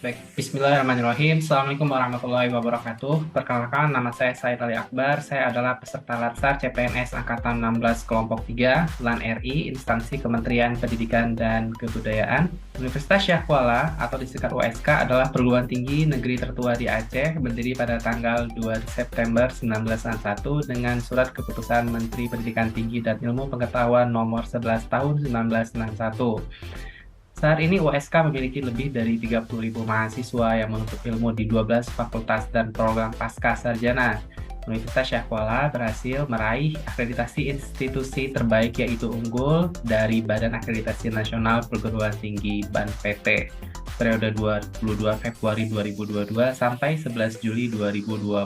Baik, Bismillahirrahmanirrahim. Assalamualaikum warahmatullahi wabarakatuh. Perkenalkan, nama saya Said Ali Akbar. Saya adalah peserta Latsar CPNS Angkatan 16 Kelompok 3, LAN RI, Instansi Kementerian Pendidikan dan Kebudayaan. Universitas Syah Kuala atau disingkat USK adalah perguruan tinggi negeri tertua di Aceh, berdiri pada tanggal 2 September 1961 dengan surat keputusan Menteri Pendidikan Tinggi dan Ilmu Pengetahuan nomor 11 tahun 1961. Saat ini USK memiliki lebih dari 30.000 mahasiswa yang menuntut ilmu di 12 fakultas dan program pasca sarjana. Universitas Syah Kuala berhasil meraih akreditasi institusi terbaik yaitu unggul dari Badan Akreditasi Nasional Perguruan Tinggi (BAN-PT) periode 22 Februari 2022 sampai 11 Juli 2025.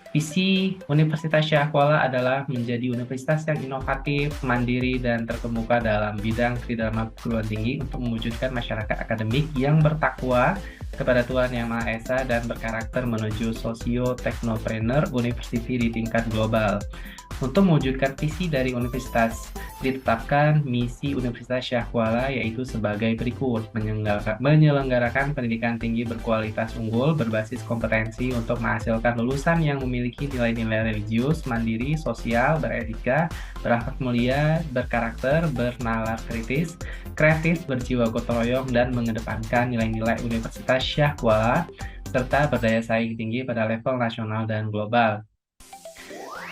Visi Universitas Syah Kuala adalah menjadi universitas yang inovatif, mandiri, dan terkemuka dalam bidang tridharma perguruan tinggi untuk mewujudkan masyarakat akademik yang bertakwa kepada Tuhan Yang Maha Esa dan berkarakter menuju socio-technopreneur university di tingkat global. Untuk mewujudkan visi dari universitas, ditetapkan misi Universitas Syah Kuala yaitu sebagai berikut: menyelenggarakan pendidikan tinggi berkualitas unggul berbasis kompetensi untuk menghasilkan lulusan yang memiliki nilai-nilai religius, mandiri, sosial, beretika, berakhlak mulia, berkarakter, bernalar kritis, kreatif, berjiwa gotong royong, dan mengedepankan nilai-nilai Universitas Syah Kuala serta berdaya saing tinggi pada level nasional dan global.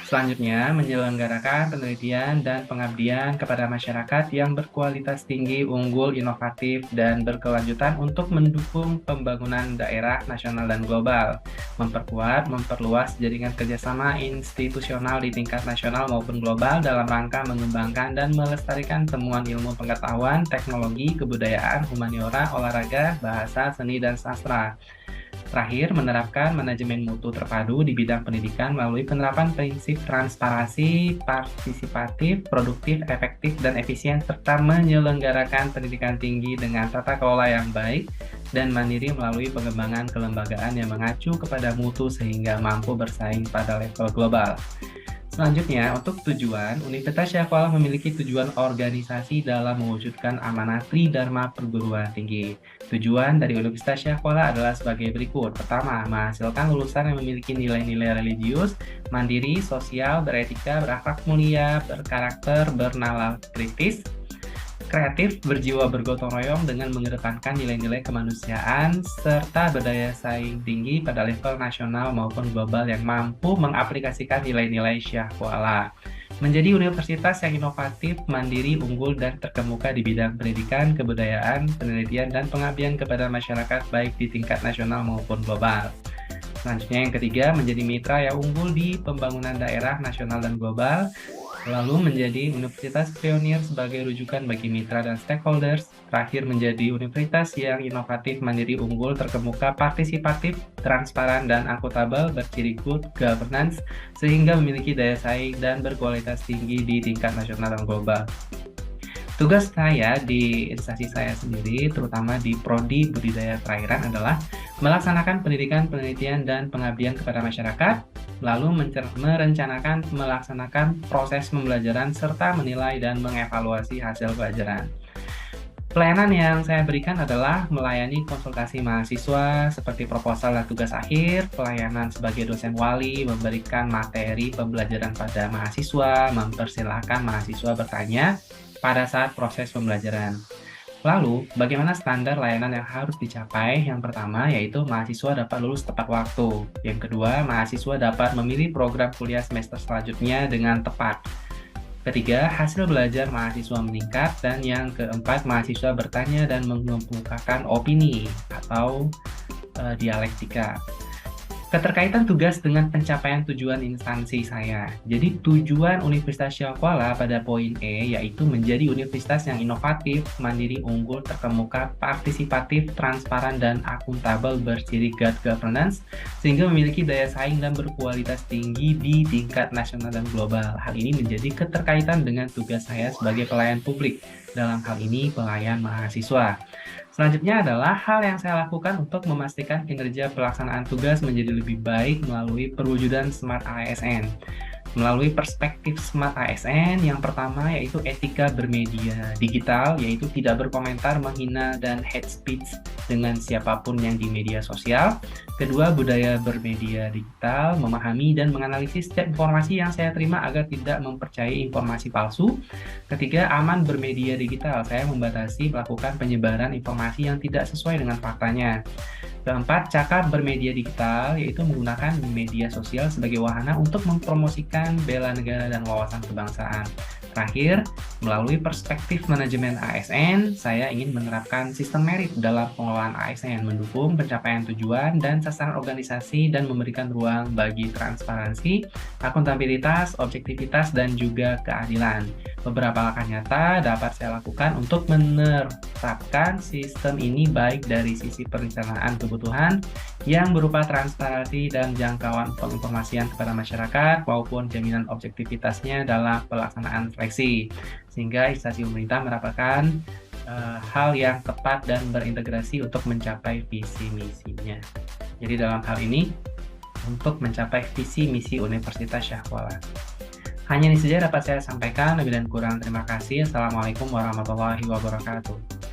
Selanjutnya, menyelenggarakan penelitian dan pengabdian kepada masyarakat yang berkualitas tinggi, unggul, inovatif, dan berkelanjutan untuk mendukung pembangunan daerah nasional dan global, memperkuat, memperluas jaringan kerjasama institusional di tingkat nasional maupun global dalam rangka mengembangkan dan melestarikan temuan ilmu pengetahuan, teknologi, kebudayaan, humaniora, olahraga, bahasa, seni, dan sastra. Terakhir, menerapkan manajemen mutu terpadu di bidang pendidikan melalui penerapan prinsip transparansi, partisipatif, produktif, efektif, dan efisien, serta menyelenggarakan pendidikan tinggi dengan tata kelola yang baik dan mandiri melalui pengembangan kelembagaan yang mengacu kepada mutu sehingga mampu bersaing pada level global. Selanjutnya, untuk tujuan, Universitas Syah Kuala memiliki tujuan organisasi dalam mewujudkan amanah Tridharma Perguruan Tinggi. Tujuan dari Universitas Syah Kuala adalah sebagai berikut. Pertama, menghasilkan lulusan yang memiliki nilai-nilai religius, mandiri, sosial, beretika, berakhlak mulia, berkarakter, bernalar kritis, kreatif, berjiwa bergotong royong dengan mengedepankan nilai-nilai kemanusiaan, serta berdaya saing tinggi pada level nasional maupun global yang mampu mengaplikasikan nilai-nilai Syah Kuala. Menjadi universitas yang inovatif, mandiri, unggul, dan terkemuka di bidang pendidikan, kebudayaan, penelitian, dan pengabdian kepada masyarakat baik di tingkat nasional maupun global. Selanjutnya yang ketiga, menjadi mitra yang unggul di pembangunan daerah nasional dan global, lalu menjadi universitas pionir sebagai rujukan bagi mitra dan stakeholders. Terakhir, menjadi universitas yang inovatif, mandiri, unggul, terkemuka, partisipatif, transparan, dan akuntabel, berciri good governance, sehingga memiliki daya saing dan berkualitas tinggi di tingkat nasional dan global. Tugas saya di instansi saya sendiri, terutama di Prodi Budidaya Perairan, adalah melaksanakan pendidikan, penelitian, dan pengabdian kepada masyarakat, lalu merencanakan, melaksanakan proses pembelajaran, serta menilai dan mengevaluasi hasil pelajaran. Pelayanan yang saya berikan adalah melayani konsultasi mahasiswa seperti proposal dan tugas akhir, pelayanan sebagai dosen wali, memberikan materi pembelajaran pada mahasiswa, mempersilahkan mahasiswa bertanya pada saat proses pembelajaran. Lalu, bagaimana standar layanan yang harus dicapai? Yang pertama, yaitu mahasiswa dapat lulus tepat waktu. Yang kedua, mahasiswa dapat memilih program kuliah semester selanjutnya dengan tepat. Ketiga, hasil belajar mahasiswa meningkat. Dan yang keempat, mahasiswa bertanya dan mengemukakan opini atau dialektika. Keterkaitan tugas dengan pencapaian tujuan instansi saya. Jadi tujuan Universitas Syah Kuala pada poin E yaitu menjadi universitas yang inovatif, mandiri, unggul, terkemuka, partisipatif, transparan, dan akuntabel berciri good governance sehingga memiliki daya saing dan berkualitas tinggi di tingkat nasional dan global. Hal ini menjadi keterkaitan dengan tugas saya sebagai pelayan publik, dalam hal ini pelayan mahasiswa. Selanjutnya adalah hal yang saya lakukan untuk memastikan kinerja pelaksanaan tugas menjadi lebih baik melalui perwujudan Smart ASN. melalui perspektif Smart ASN. Yang pertama yaitu etika bermedia digital, yaitu tidak berkomentar, menghina, dan hate speech dengan siapapun yang di media sosial. Kedua, budaya bermedia digital, memahami dan menganalisis setiap informasi yang saya terima agar tidak mempercayai informasi palsu. Ketiga, aman bermedia digital, saya membatasi melakukan penyebaran informasi yang tidak sesuai dengan faktanya. Keempat, cakap bermedia digital, yaitu menggunakan media sosial sebagai wahana untuk mempromosikan bela negara dan wawasan kebangsaan. Terakhir, melalui perspektif manajemen ASN, saya ingin menerapkan sistem merit dalam pengelolaan ASN, mendukung pencapaian tujuan dan sasaran organisasi, dan memberikan ruang bagi transparansi, akuntabilitas, objektivitas, dan juga keadilan. Beberapa langkah nyata dapat saya lakukan untuk menerapkan sistem ini, baik dari sisi perencanaan kebutuhan yang berupa transparansi dan jangkauan penginformasian kepada masyarakat, maupun jaminan objektivitasnya dalam pelaksanaan seleksi, sehingga instansi pemerintah mendapatkan hal yang tepat dan berintegrasi untuk mencapai visi misinya. Jadi dalam hal ini, untuk mencapai visi misi Universitas Syahkuala. Hanya ini saja dapat saya sampaikan, lebih dan kurang terima kasih. Assalamualaikum warahmatullahi wabarakatuh.